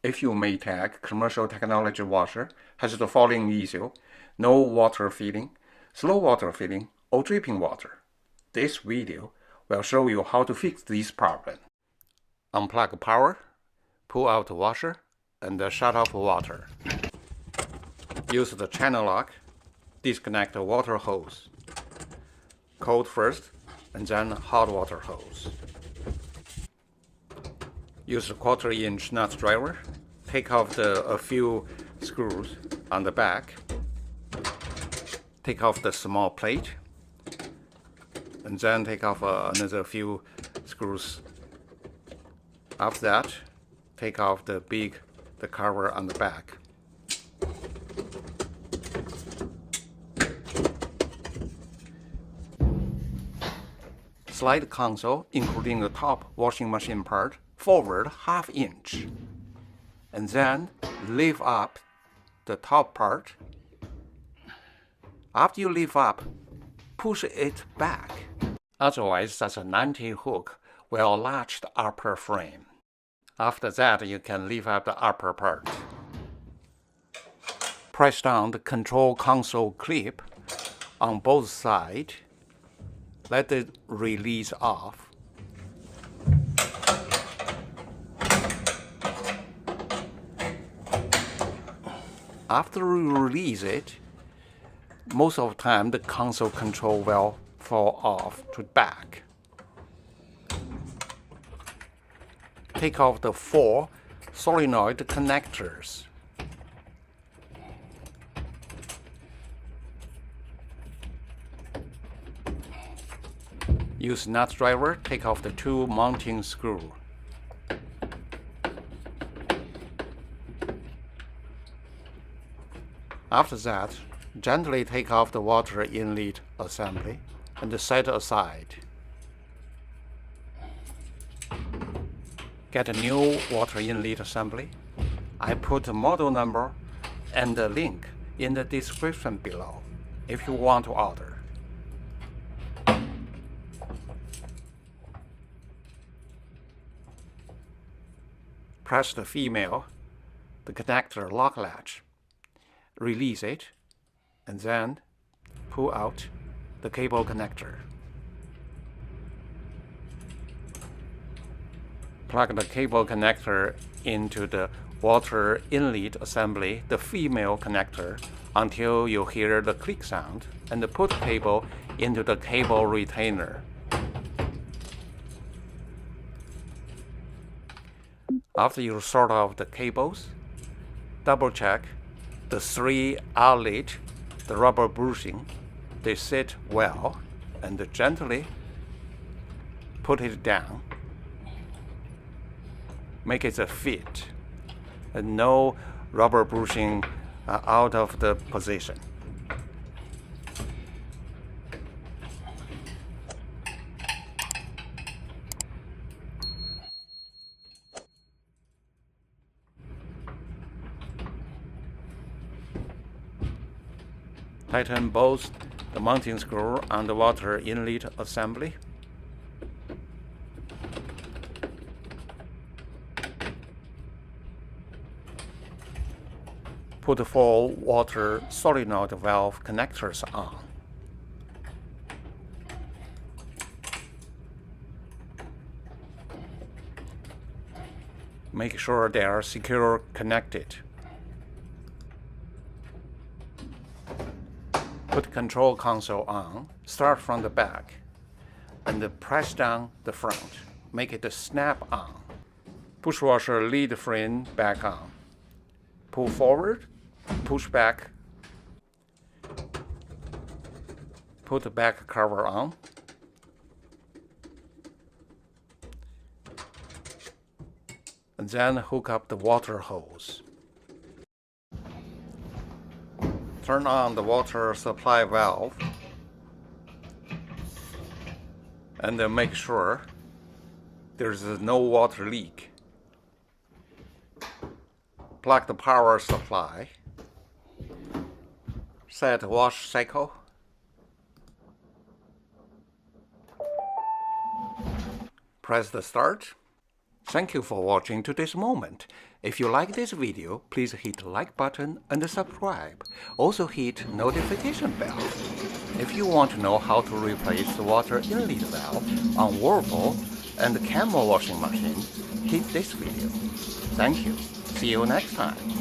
If your Maytag commercial technology washer has the following issue: no water filling, slow water filling, or dripping water, this video will show you how to fix this problem. Unplug power, pull out the washer, and shut off water. Use the channel lock, disconnect the water hose. Cold first, and then hot water hose. Use the 1/4-inch nut driver. Take off a few screws on the back. Take off the small plate, and then take off another few screws. After that, take off the cover on the back. Slide the console, including the top washing machine part, forward 1/2 inch, and then lift up the top part. After you lift up, push it back. Otherwise, that 90 hook will latch the upper frame. After that, you can lift up the upper part. Press down the control console clip on both sides. Let it release off. After you release it, most of the time the console control will fall off to the back. Take off the 4 solenoid connectors. Use nut driver, take off the 2 mounting screws. After that, gently take off the water inlet assembly and set aside. Get a new water inlet assembly. I put a model number and a link in the description below if you want to order. Press the connector lock latch. Release it, and then pull out the cable connector. Plug the cable connector into the water inlet assembly, the female connector, until you hear the click sound, and put the cable into the cable retainer. After you sort out the cables, double check the 3 outlets, the rubber bushing, they sit well, and gently put it down. Make it a fit, and no rubber bushing out of the position. Tighten both the mounting screw on the water inlet assembly. Put the 4 water solenoid valve connectors on. Make sure they are secure connected. Put the control console on, start from the back, and press down the front. Make it snap on. Push washer lead frame back on. Pull forward, push back. Put the back cover on. And then hook up the water hose. Turn on the water supply valve and make sure there's no water leak. Plug the power supply. Set wash cycle. Press the start. Thank you for watching to this moment. If you like this video, please hit the like button and subscribe. Also hit notification bell. If you want to know how to replace the water inlet valve on Whirlpool and Kenmore washing machine, hit this video. Thank you. See you next time.